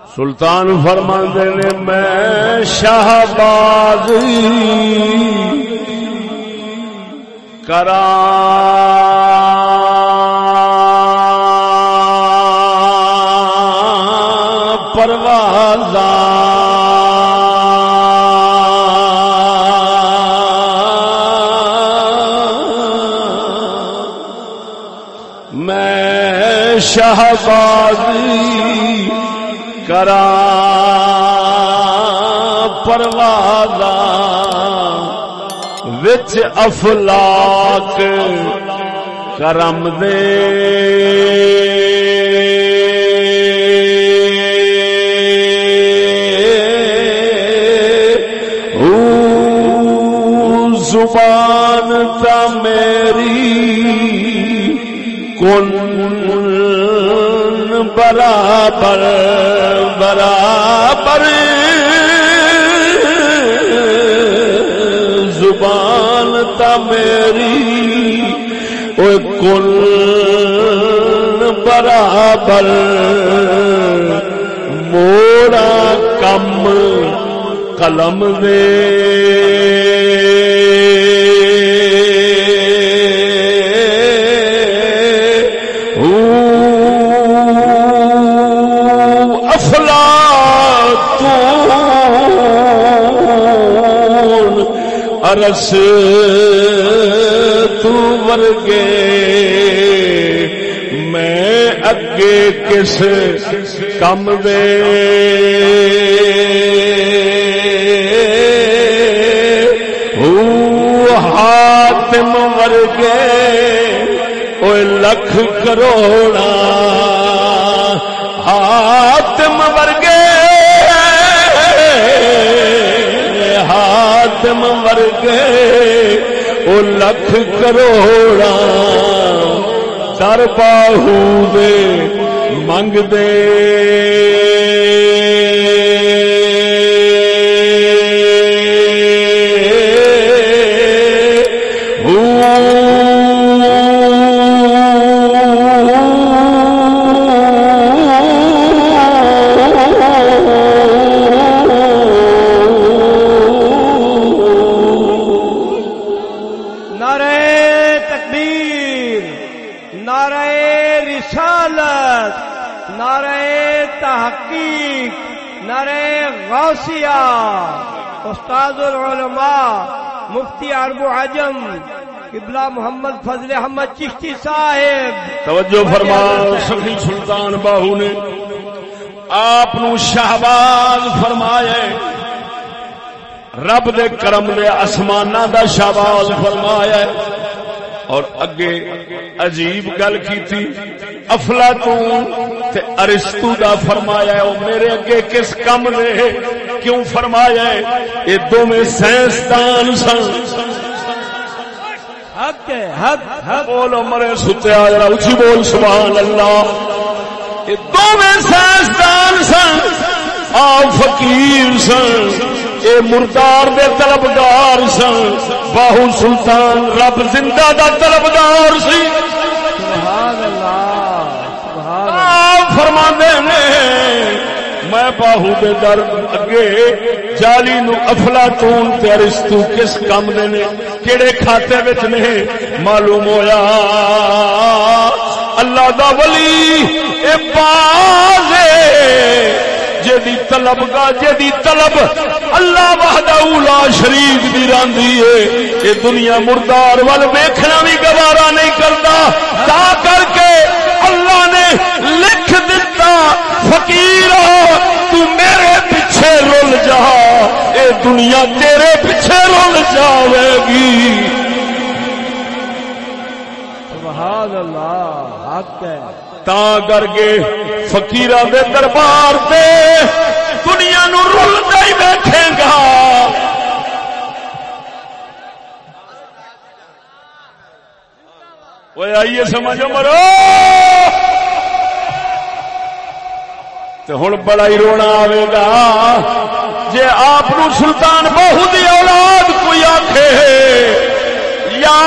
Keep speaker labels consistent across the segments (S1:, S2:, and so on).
S1: سلطان فرماندے نے میں شہباز کراں پروازاں میں شہبازی کراں پروازاں وچ افلاک کرم دے زبان تا میری کن برابر برابر زبان تا میری او کن برابر موڑا کم قلم دے ارس تو ورگے میں اگے کس کم دے حاتم ورگے اوے لکھ کروڑا حاتم ورگے حاتم ورگے او لکھ کروڑا در باہو دے منگ دے
S2: استاد العلماء مفتی عرب و عجم قبلہ محمد فضل احمد چشتی صاحب
S1: توجہ فرما سخی سلطان باہو نے آپ نو شہباز فرمایا رب دے کرم دے آسماناں دا شہباز فرمایا اور اگے عجیب گل کیتی افلاطون تے ارسطو دا فرمایا او میرے اگے کس کم دے کیوں فرمایا ہے یہ دو میں سائنسدان سن
S2: حق ہے حق
S1: بولو مرے ستے آجرا اچھی بول سبحان اللہ یہ دو میں سائنسدان سن آپ فقیر سن اے مردار دے طلبگار سن باہو سلطان رب زندہ دا طلبگار سی
S2: سبحان اللہ سبحان اللہ
S1: آپ فرماندے نے میں باہو دے در اگے جالی نو افلاطون تے ارسطو کس کم دے نے کیڑے کھاتے وچ نے معلوم ہویا اللہ دا ولی اے باز جدی طلب اللہ وحدہ لا شریک دی راندی ہے اے دنیا مردار ول ویکھنا بھی گوارا نہیں کردا تا کر کے اللہ نے لکھ دیتا فقیر تو میرے پیچھے رول جا اے دنیا تیرے پیچھے رول جاوے گی
S2: سبحان اللہ حق ہے
S1: تا کر کے فقیراں دے دربار تے دنیا نو رلدا ہی بیٹھے گا اوے آئیے سمجھو مرو تے ہن بڑا ہی رونا آوے گا جے آپ نو سلطان باہو دی اولاد کوئی آکھے یا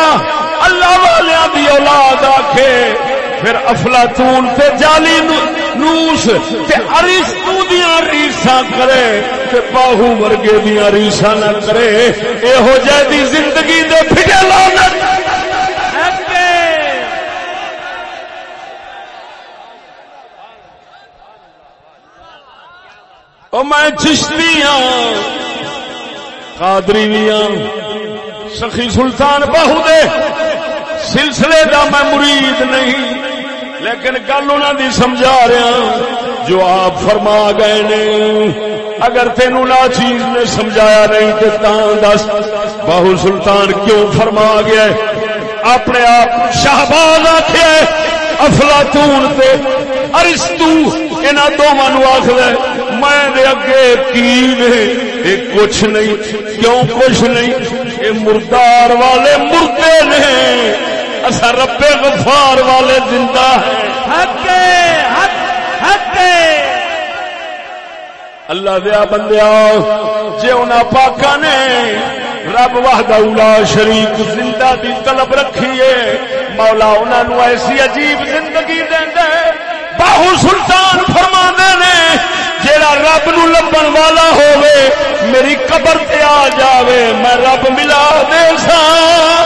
S1: اللہ والیاں دی اولاد آکھے پھر افلاطون تے جعلی نوس تے ارسطو دیاں ریساں کرے تے باہو ورگے دیاں ریساں نہ کرے ایہو جہی زندگی دے پھٹے لعنت او میں چشتی ہاں قادری بھی ہاں سخی سلطان باہو دے سلسلے دا میں مرید نہیں لیکن گل انہاں دی سمجھا رہا جو آپ فرما گئے نے اگر تینوں لا چیز نے سمجھایا نہیں تے تاں دس باہو سلطان کیوں فرما گیا اپنے آپ شہباز آکھیا افلاطون تے ارسطو انہاں دوواں نوں آکھدا میں دے اگے کی نے اے کچھ نہیں کیوں کچھ نہیں اے مردار والے مردے نے اسا رب غفار والے زندہ ہیں حق حق حق اللہ دیا بندیا جے انہاں پاکاں نے رب وحدہ لا شریک زندہ دی طلب رکھی ہے مولا انہاں نوں ایسی عجیب زندگی دیندا ہے باہو سلطان فرماندے نے جیڑا رب نو لبن والا ہووے میری قبر تے آ جاوے میں رب ملا دے ساں